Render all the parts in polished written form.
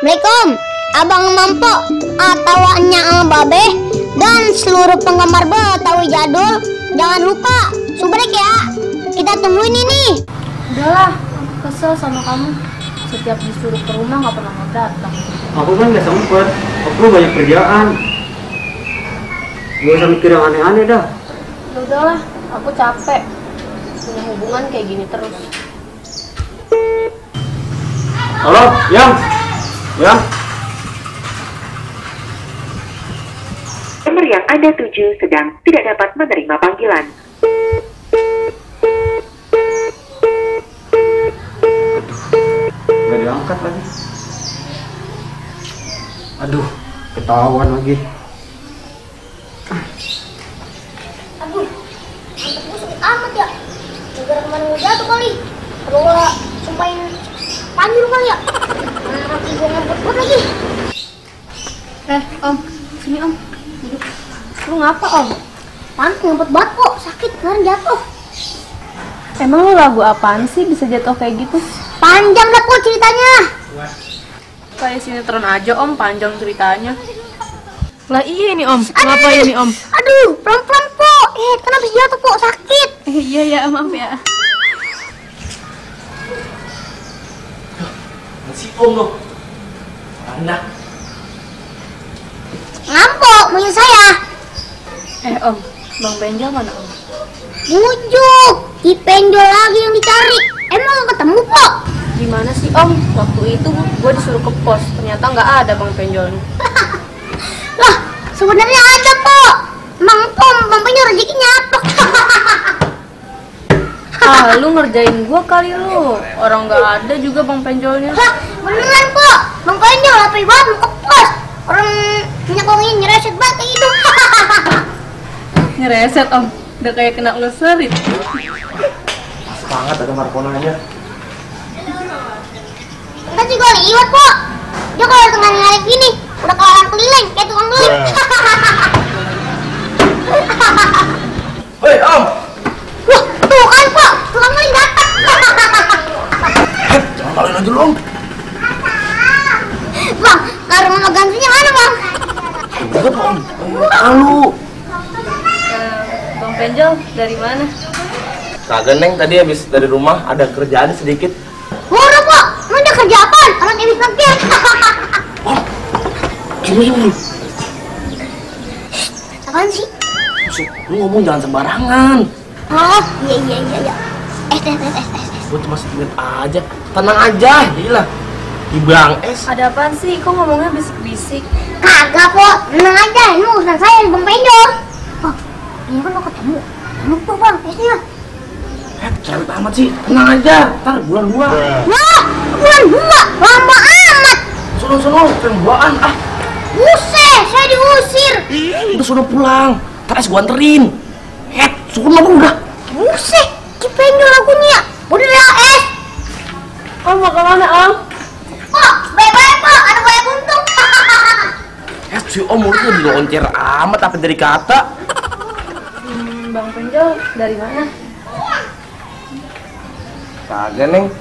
Assalamualaikum, Abang Mampo atau Nya Babe dan seluruh penggemar Betawi jadul. Jangan lupa subrek ya. Kita tungguin ini. Udahlah, aku kesel sama kamu. Setiap disuruh ke rumah nggak pernah mau datang. Aku kan nggak sempet, aku banyak kerjaan. Gak usah mikir yang aneh-aneh dah. Ya udahlah, aku capek punya hubungan kayak gini terus. Halo, Yang? Yang? Nomor yang Anda tuju sedang tidak dapat menerima panggilan. Gak diangkat lagi. Aduh, ketahuan lagi. Aduh, mantep gue sakit amat ya. Negara kemarin gue jatuh kali. Kalau gue sumpahin panjur kali ya. Mana kaki gue ngebut-but lagi. Om, sini om, duduk. Lu ngapa om? Pantes ngebut banget kok, sakit kemarin jatuh. Emang lu lagu apaan sih bisa jatuh kayak gitu? Panjang dah kok ceritanya. Kayak sinetron aja om, panjang ceritanya. Lah iya nih om, ngapain nih om? Aduh, pelan-pelan kok. Kenapa sih jatuh kok, sakit. Iya ya, maaf ya. Si Om loh. Anda. Ngampok, punya saya. Om, Bang Benjol mana om? Bujuk, di penjol lagi yang dicari. Emang gak ketemu kok. Gimana sih om? Waktu itu gue disuruh ke pos, ternyata nggak ada Bang Benjolnya. Lah, sebenarnya ada kok. Emang Tom, bapaknya rezekinya apa? Ah, lu ngerjain gua kali lu. Orang nggak ada juga Bang Penjolnya. Hah, beneran kok. Bang Penjol apa banget mau ke pos. Orang minyak wangi nyereset banget kayak gitu. Ngereset om, udah kayak kena uleserit. Banget ada markonanya. Kita juga liwat kok. Dia kalau tengah narik gini, udah kayak orang keliling, kayak tukang keliling. Hei Om. Wah, tuh kan kok, tukang keliling datang. Jangan kalian aja Om. Bang, karung sama gantinya mana bang? Udah Om. Lalu. Bang Penjol dari mana? Kagak Neng, tadi habis dari rumah ada kerjaan sedikit. Udah kok, lu udah kerja apaan? Orang ebit ngekian. Gini. Apaan sih? Lu ngomong jangan sembarangan. Oh, iya. Tes. Gue cuma sedikit aja. Tenang aja, gila. Ibang es. Ada apaan sih? Kok ngomongnya bisik-bisik? Kagak kok, tenang aja, ini urusan saya di Bang Penjol. Bang, ini kan mau ketemu. Lupa bang, esnya. Cewek amat sih, tenang aja. Ntar bulan 2. Wah, bulan 2, lama amat. Sono, buaan ah. Buset, saya diusir. Udah sono pulang. Ntar es gua anterin. Sono udah. Buset, di Penjol lagunya. Udah ya, es. Om mau kemana om? Oh, bye-bye kok, ada buaya buntung. Si Om mulutnya diloncer amat apa dari kata. Bang Penjol dari mana? Kagak Neng.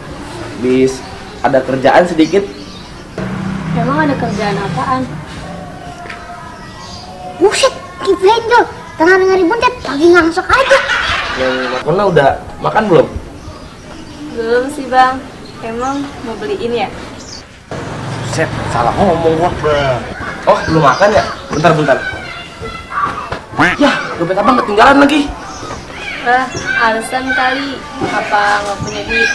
Bis ada kerjaan sedikit. Emang ada kerjaan apaan? Buset, di Penjol. Tengah dengerin buntet, lagi ngangsok aja. Yang Makona udah makan belum? Belum sih bang. Emang mau beliin ya? Set, salah ngomong gua. Oh, belum makan ya? Bentar. Ya, dompet abang ketinggalan lagi. Alasan kali. Apa nggak punya duit?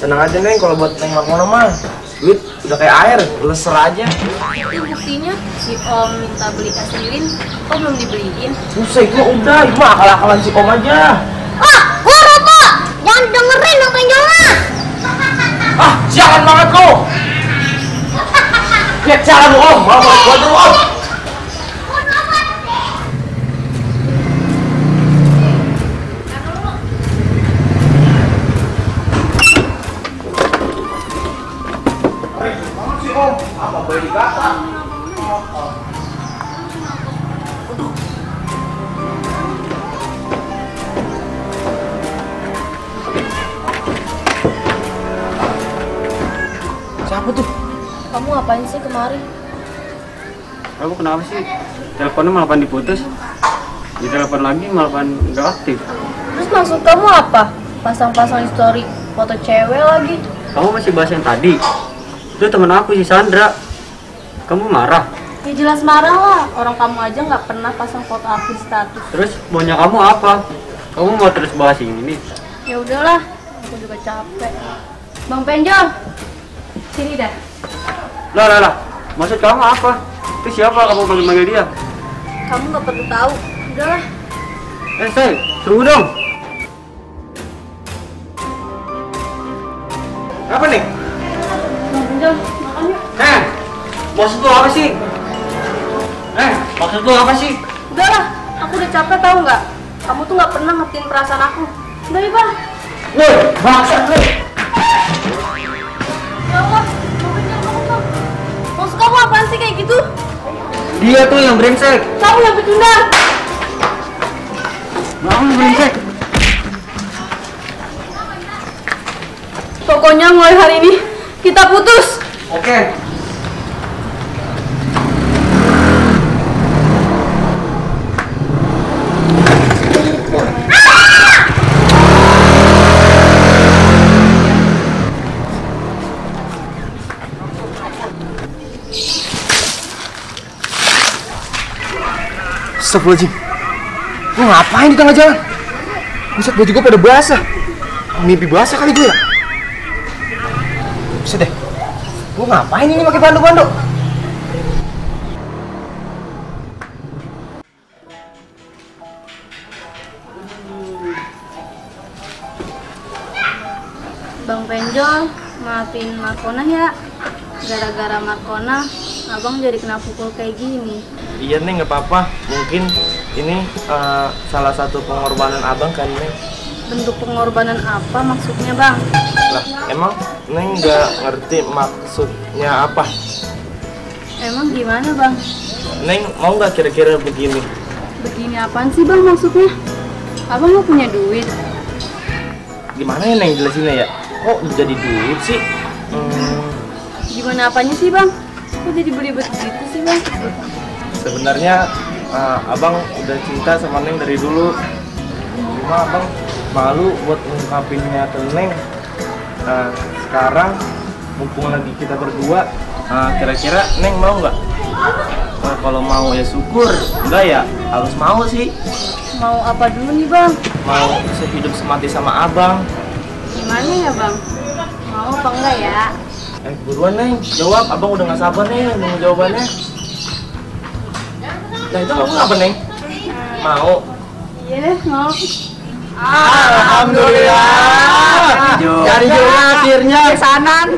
Tenang aja Neng, kalau buat Neng Makona mah duit udah kayak air, leser aja. Itu buktinya si om minta beli es lilin, kok belum dibeliin? Buset, gua udah, itu mah akal-akalan si Om aja. Ah, gua rokok. Jangan dengerin Bang Penjol mah. Ah, jangan banget lo. Ya, jangan lu Om, mau gua dulu Om. Om, apa boleh dikata? Siapa tuh? Kamu ngapain sih kemari? Kamu kenapa sih? Teleponnya malah diputus. Ditelepon lagi malah nggak aktif. Terus maksud kamu apa? Pasang-pasang story foto cewek lagi. Kamu masih bahas yang tadi. Itu temen aku si Sandra. Kamu marah? Ya jelas marah lah. Orang kamu aja nggak pernah pasang foto aku di status. Terus maunya kamu apa? Kamu mau terus bahas ini? Ya udahlah, aku juga capek. Bang Penjol, sini dah. Lah. Maksud kamu apa? Itu siapa kamu manggil dia? Kamu nggak perlu tahu. Udahlah. Say, tunggu dong. Apa nih? Bang Penjol, makan yuk. Maksud lu apa sih? Maksud lu apa sih? Udahlah, aku udah capek tahu nggak? Kamu tuh nggak pernah ngertiin perasaan aku. Udah ya bang. Woi, bangsat lu. Ya Allah, Bang Penjol, kamu tuh. Maksud kamu apaan sih kayak gitu? Dia tuh yang brengsek. Kamu yang pecundang. Kamu brengsek. Pokoknya mulai hari ini kita putus. Oke. Astagfirullahaladzim. Lu ngapain di tengah jalan? Buset, gue juga pada basah. Mimpi basah kali gue ya? Buset deh. Gue ngapain ini pakai bandu-bandu? Bang Penjol, maafin Markona ya. Gara-gara Markona, abang jadi kena pukul kayak gini. Iya Neng, nggak apa-apa. Mungkin ini salah satu pengorbanan abang kan Neng. Bentuk pengorbanan apa maksudnya bang? Lah, emang Neng nggak ngerti maksudnya apa? Emang gimana bang? Neng mau nggak kira-kira begini? Begini apaan sih bang maksudnya? Abang mau punya duit? Gimana ya Neng jelasinnya ya? Kok jadi duit sih? Gimana apanya sih bang? Kok jadi belibet gitu sih bang? Sebenarnya abang udah cinta sama Neng dari dulu. Cuma abang malu buat ngungkapinnya ke Neng. Sekarang mumpung lagi kita berdua, kira-kira Neng mau nggak? Kalau mau ya syukur, enggak ya harus mau sih. Mau apa dulu nih bang? Mau sehidup semati sama abang. Gimana ya bang? Mau apa enggak ya? Buruan Neng, jawab. Abang udah nggak sabar nih nunggu jawabannya. Nah itu kamu apa Neng? Mau? Iya deh mau. Alhamdulillah. Jadi juga akhirnya. Pesanan.